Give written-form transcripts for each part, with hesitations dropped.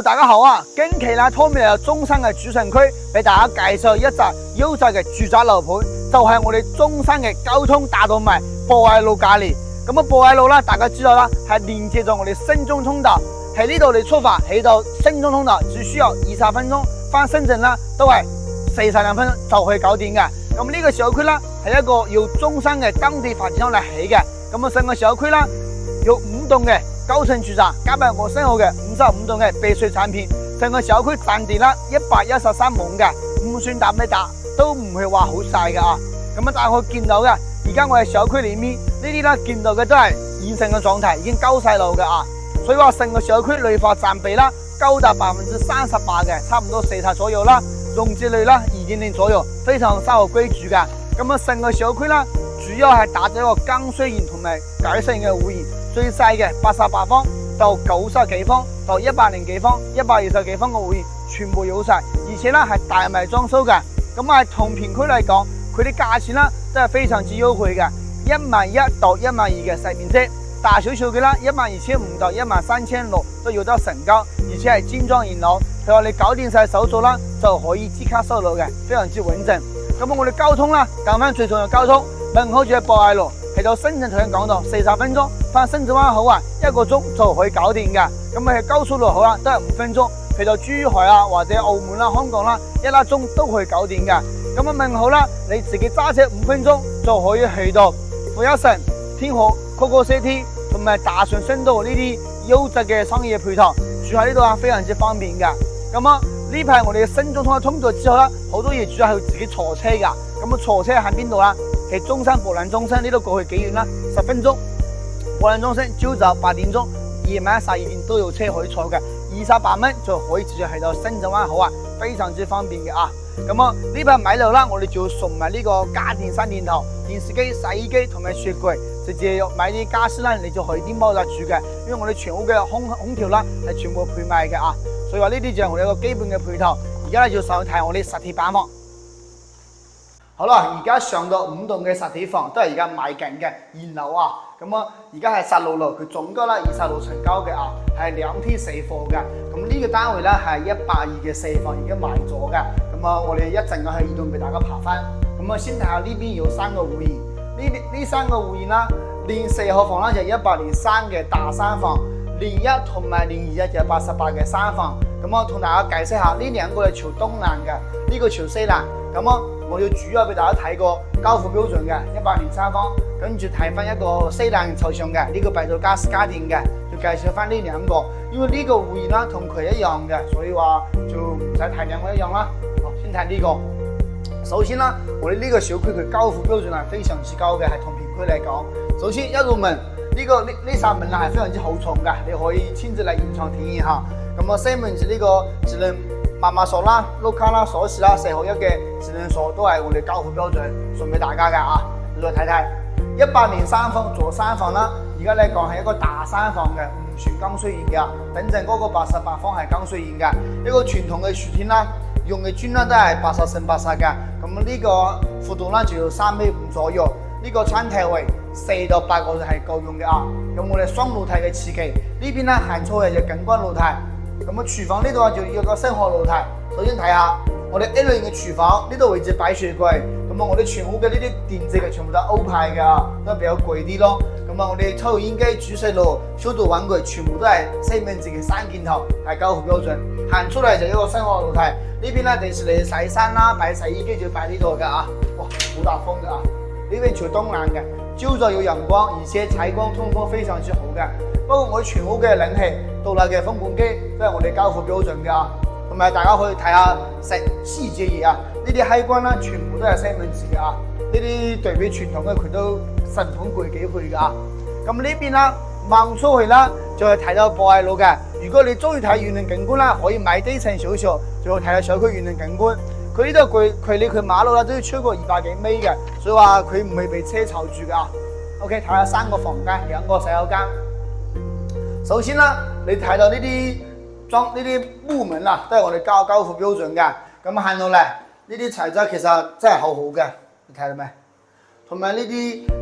大家好啊！近期咧，Tommy 嚟到中山嘅主城區，俾大家介紹一隻優質嘅住宅樓盤，就係我哋中山嘅交通大動脈博愛路隔籬。咁啊，博愛路啦，大家知道啦，係連接咗我哋深中通道。喺呢度你出發去到深中通道，只需要20分鐘，翻深圳啦都係42分鐘就可以搞掂嘅。咁呢個小區啦，係一個由中山嘅當地發展商嚟起嘅。咁啊，成個小區啦有5棟嘅高層住宅，加埋我身後嘅55棟嘅別墅產品，成個小區占地啦113畝嘅，唔算大咩大，都唔係話好細嘅啊。咁啊，大家可以見到嘅，而家我喺小區裏面呢啲啦，見到嘅都係現成嘅狀態，已經交晒樓嘅啊。所以話成個小區綠化佔比啦高達38%嘅，差唔多40左右啦，容積率啦2.0左右，非常生活居住嘅。咁啊，成個小區啦，主要係打咗一個剛需型同埋改善型嘅戶型。最細嘅88方到90幾方到100幾方、120幾方嘅戶型全部有晒，而且咧係大賣裝修嘅。咁啊，同片區嚟講，佢啲價錢啦都係非常之優惠嘅，11000到12000嘅細面積，大少少嘅啦12500到13600都有得成交，而且係精裝現樓。譬如話你搞掂晒手續啦，就可以即刻收樓嘅，非常之穩陣。咁啊，我哋交通啦，講翻最重要交通，門口就係博愛路。去到深圳頭先講到40分鐘，翻深圳灣口岸1個鐘就可以搞掂嘅。咁啊，去高速路口啊都係5分鐘，去到珠海啊或者澳門啦、香港啦1粒鐘都可以搞掂嘅。咁啊，門口啦，你自己揸車5分鐘就可以去到富一城、天河、CocoCity 同埋大順深度呢啲優質嘅商業配套，住喺呢度啊非常之方便嘅。咁啊，呢排我哋嘅深中通通咗之後啦，好多嘢主要係自己坐車噶。咁啊，坐車喺邊度啦？喺中山博覽中心呢度過去幾遠啦？10分鐘。博覽中心朝早8點鐘，夜晚12點都有車可以坐嘅，28蚊就可以直接去到深圳灣口岸，非常之方便嘅啊！咁啊，呢排買樓啦，我哋就送埋呢個家電3件套、電視機、洗衣機同埋雪櫃，直接買啲家私啦，你就可以點包就住嘅，因為我哋全屋嘅空調啦係全部配賣嘅啊！所以話呢啲就係我哋一個基本嘅配套。而家咧就上去睇我哋實體板房。好啦，而家上到5棟嘅實體房都係而家賣緊嘅現樓啊。咁啊，而家係16樓，佢總高啦26層高嘅啊，係2天4貨嘅。咁呢個單位咧係120嘅4房已經賣咗嘅。咁啊，我哋一陣去移動俾大家爬翻。咁啊，先睇下呢邊有3個戶型，呢3個戶型啦，連4號房啦就103嘅大3房，連1同埋連2就88嘅3房。咁我同大家解釋下，呢2個係朝東南嘅，呢個朝西南。咁啊，我要主要俾大家睇個交付標準嘅103方，跟住睇翻一個西南朝上嘅呢個白做家私家電嘅，就介紹翻呢2個，因為呢個戶型啦同佢一樣嘅，所以話就唔使睇2個一樣啦。好，先睇呢個。首先啦，我哋呢個小區佢交付標準係非常之高嘅，係同片區嚟講。首先一入門呢扇門啦係非常之好重嘅，你可以親自嚟現場體驗下。咁啊，西門子呢個智能密碼鎖啦、碌卡啦、鎖匙啦，4合1嘅智能鎖都係我哋交付標準，送俾大家嘅啊。你再睇睇103方左3房啦，而家嚟講係一個大3房嘅，唔算剛需型嘅。等陣嗰個88方係剛需型嘅，一個傳統嘅廚廳啦，用嘅磚啦都係80乘80嘅。咁呢個幅度啦就要3.5米左右，呢個餐廳位4到8個就係夠用嘅啊。咁我哋雙露台嘅設計，呢邊咧行出去就景觀露台。咁啊，廚房呢度啊就要個生活露台。首先睇下我哋 A 類型嘅廚房，呢度位置擺雪櫃。咁啊，我哋全屋嘅呢啲電器嘅全部都歐派嘅，都比較貴啲咯。咁啊，我哋抽油煙機、煮水爐、消毒玩具全部都係西門子嘅3件套，係交付標準。行出嚟就一個生活露台，呢邊咧迪士尼洗衫啦、擺洗衣機就擺呢度嘅啊。哇，好大風嘅啊！呢邊朝東南嘅，朝早有陽光，而且採光通風非常之好嘅。不過我哋全屋嘅冷氣、獨立嘅風管機都係我哋交付標準嘅啊。同埋大家可以睇下細節嘢啊，呢啲開關啦，全部都係西門子嘅啊。呢啲對比傳統嘅佢都成本貴幾倍嘅啊。咁呢邊啦，望出去啦，就係睇到博愛路嘅。如果你中意睇園林景觀啦，可以買低層少少，就會睇到小區園林景觀。佢呢度距離佢馬路啦都要超過200幾米嘅，所以話佢唔會被車巢住嘅啊。OK， 睇下3個房間，2個洗手間。首先啦，你睇到呢啲木門啦，都係我哋交付標準嘅。咁行到嚟，呢啲材質其實真係好好嘅，你睇到未？同埋呢啲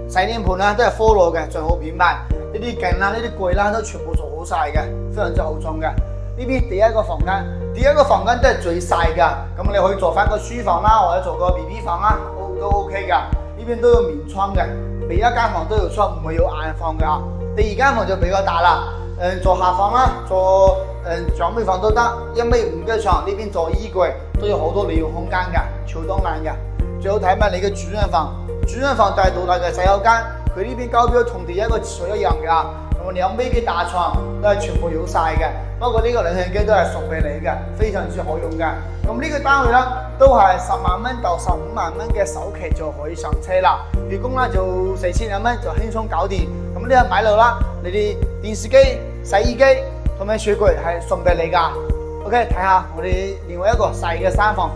洗臉盤啦，都係科羅嘅，最好品牌。呢啲鏡啦、呢啲櫃啦，都全部做好晒嘅，非常之好重嘅。呢呢邊第一個房間，第一個房間都係最細㗎，咁你可以做翻個書房啦，或者做個 BB 房啦，都 OK 㗎。呢邊都有面窗嘅，每一間房都有窗，唔會有硬房㗎。第二間房就比較大啦，做客房啦，做長輩房都得，1.5米嘅床，呢邊做衣櫃都有好多利用空間㗎，超當然㗎。最好睇埋你嘅主人房，主人房大到大嘅洗手間，佢呢邊交標同第一個廁所一樣㗎。咁2米嘅大床都係全部有晒嘅，不過呢個冷氣機都係送俾你嘅，非常之好用嘅。咁呢個單位咧都係10萬蚊到15萬蚊嘅首期就可以上車啦，月供咧就4000蚊就輕鬆搞掂。咁呢個買樓啦，你哋電視機、洗衣機同埋雪櫃係送俾你㗎。OK， 睇下我哋另外一個細嘅3房，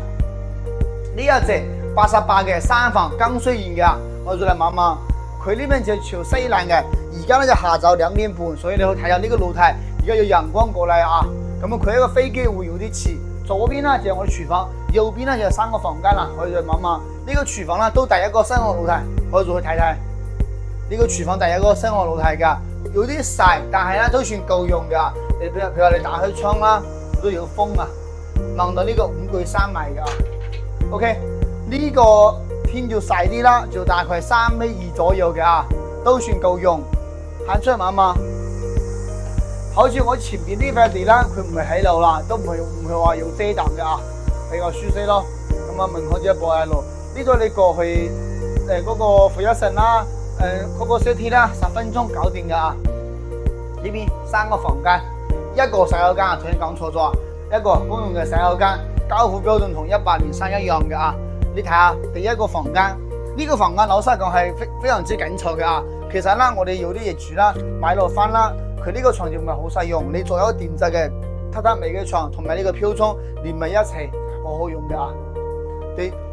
呢一隻88嘅3房剛需研嘅，我再嚟望望，佢呢邊就朝西南嘅。而家咧就下晝2點半，所以你去睇下呢個露台，而家有陽光過嚟啊。咁佢一個飛機會有啲似，左邊咧就係我哋廚房，右邊咧就係3個房間啦。可以再望望呢個廚房啦，都第一個新嘅露台，可以再去睇睇。呢個廚房第一個新嘅露台㗎，有啲細，但係咧都算夠用㗎。你譬如話你打開窗啦，都有風啊，望到呢個5據3米㗎。OK， 呢個天就細啲啦，就大概3.2米左右嘅，都算夠用。行出嚟望望，好似我前邊呢塊地啦，佢唔係喺度啦，都唔係話有遮擋嘅，比較舒適咯。咁啊，門口就博愛路，呢度你過去嗰個負一層啦，嗰個小梯啦，10分鐘搞掂㗎。呢邊3個房間，一個洗手間，頭先講錯咗，一個公用嘅洗手間，交付標準同103一樣嘅。你睇下第一個房間，呢個房間老實講係非常之緊湊嘅。其實啦，我哋有啲業主啦，買落翻啦，佢呢個床就唔係好實用，你做一個電製嘅榻榻米嘅床，同埋呢個飄窗連埋一齊，好好用㗎。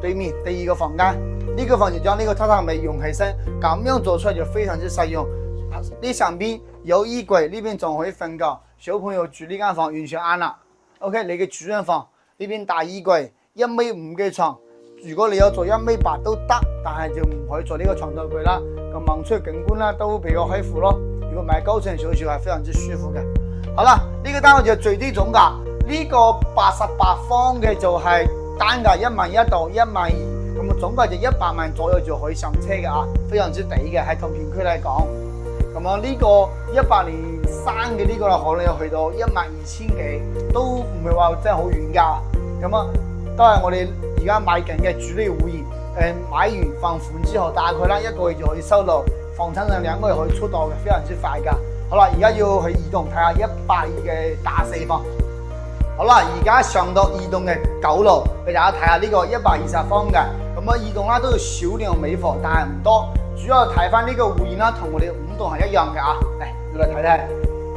對面第二個房間，呢個房就將呢個榻榻米用起身，咁樣做出嚟就非常之實用。呢上邊有衣櫃，呢邊仲可以瞓覺，小朋友住呢間房完全啱啦。OK， 你嘅主人房呢邊大衣櫃，1.5米嘅床。如果你有做1.8米都得，但係就唔可以做呢個床頭櫃啦。咁望出景觀啦都比較開闊咯。如果買高層少少係非常之舒服嘅。好啦，呢個單位就最低總價，呢個88方嘅就係單價1.1到1.2，咁總價就100萬左右就可以上車嘅，非常之抵嘅，喺同片區嚟講。咁啊呢個103嘅呢個啦，可能有去到12000幾，都唔係話真係好遠㗎。咁啊都係我哋而家買緊嘅主力會員，買完放款之後大概啦1個月就可以收到，房產上2個月可以出到嘅，非常之快㗎。好啦，而家要去移動睇下182嘅大4房。好啦，而家上到移動嘅9樓，俾大家睇下呢個120方嘅。咁啊，移動啦都有少量尾房，但係唔多。主要睇翻呢個會員啦，同我哋5棟係一樣嘅啊。嚟，要嚟睇睇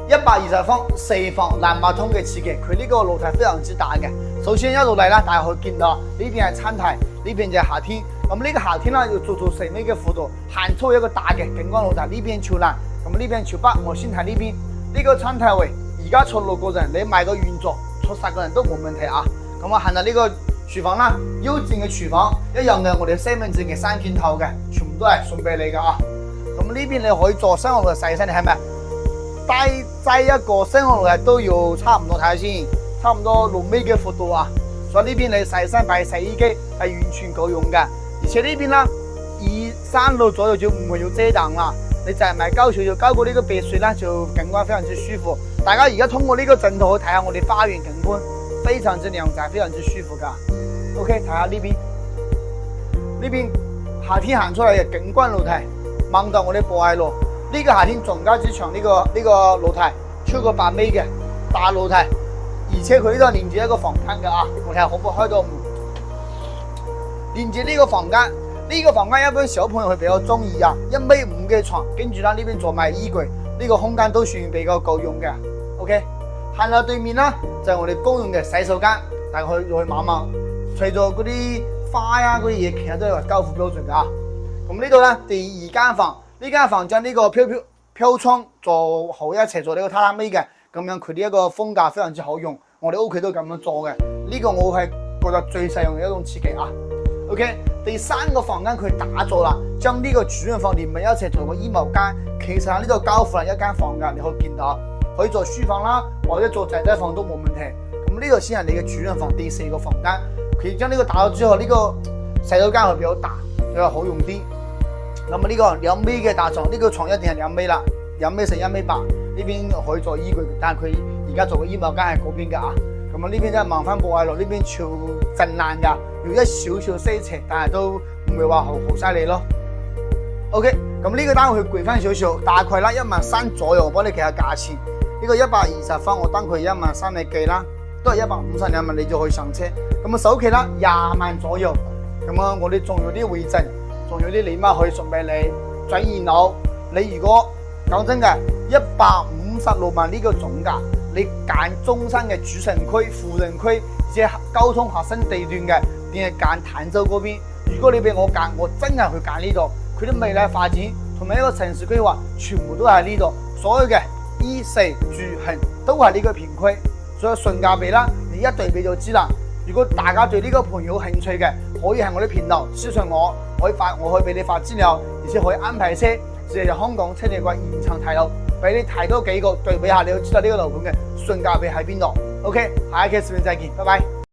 120方4房南馬通嘅設計，佢呢個露台非常之大嘅。首先一路嚟啦，大家可以見到呢邊係餐台，呢邊就係客廳。咁呢個客廳啦要做4米嘅闊度，行出一個大嘅景觀露台，呢邊朝南，咁呢邊朝北。我先睇呢邊呢個餐台位，而家出路嗰陣你買個軟座，坐10個人都冇問題啊。咁啊，行到呢個廚房啦，優質嘅廚房一樣嘅，我哋西門子嘅3件頭嘅，全部都係送俾你噶啊。咁呢邊你可以做生活嘅細身，你係咪？低一個生活嘅都要差唔多，睇下先，差唔多6米嘅闊度啊。所以呢邊你細身擺洗衣機係完全夠用嘅，而且呢邊啦2-3樓左右就唔會有遮擋啦。你就係買高潮就交過呢個別墅啦，就景觀非常之舒服。大家而家通過呢個鏡頭去睇下我哋花園景觀，非常之靚仔，非常之舒服噶。OK， 睇下呢邊夏天行出嚟嘅景觀露台，望到我哋博愛路。呢個夏天仲加之長，呢個露台超過8米嘅大露台，而且佢呢度連住一個房間嘅啊。我睇下可唔可以開到門，連住呢個房間。呢個房間一般小朋友會比較中意啊，1.5米嘅床，跟住啦呢邊做埋衣櫃，呢個空間都算比較夠用嘅。OK， 行到對面啦，就係我哋公用嘅洗手間，大家去望望。除咗嗰啲花啊嗰啲嘢，其實都係交付標準噶。咁呢度咧第2間房，呢間房將呢個飄窗做好一齊做呢個榻榻米嘅，咁樣佢呢一個風格非常之好用，我哋屋企都咁樣做嘅。呢個我係覺得最實用嘅一種設計啊。OK， 第3個房間佢打造啦，將呢個主人房連埋一齊做個衣帽間。其實喺呢度交付係1間房噶，你可以見到可以做書房啦，或者做仔仔房都冇問題。咁呢個先係你嘅主人房第4個房間。佢將呢個打咗之後，呢、這個洗手間會比較大，比較好用啲。咁啊呢個2米嘅大床，呢、這個床一定係2米啦，2米乘1.8米，呢邊可以做衣櫃，但係佢而家做嘅衣帽間係嗰邊㗎啊。咁啊呢邊真係望翻博愛路，呢邊超震爛㗎，有一少少西斜，但係都唔會話好犀利咯。OK， 咁呢個單位佢貴翻少少，大概啦13000左右，我幫你計下價錢。呢、這個120分，我當佢13000你計啦，都係152萬，你就可以上車。咁啊首期啦20萬左右，咁啊我哋仲有啲回贈，仲有啲禮物可以送俾你。最然後你如果講真嘅156萬呢個總價，你揀中山嘅主城區、富人區，而且交通核心地段嘅，定係揀坦洲嗰邊？如果你俾我揀，我真係去揀呢度。佢啲未來發展同埋一個城市規劃，全部都喺呢度。所有嘅衣食住行都係呢個片區，所以性價比啦，你一對比就知啦。如果大家對呢個盤有興趣嘅，可以喺我啲頻道私信我，我可以俾你發資料，而且可以安排車直接香港車地櫃現場睇樓，俾你睇多幾個對比下，你就知道呢個樓盤嘅性價比喺邊度。OK，下一期視頻再見，拜拜。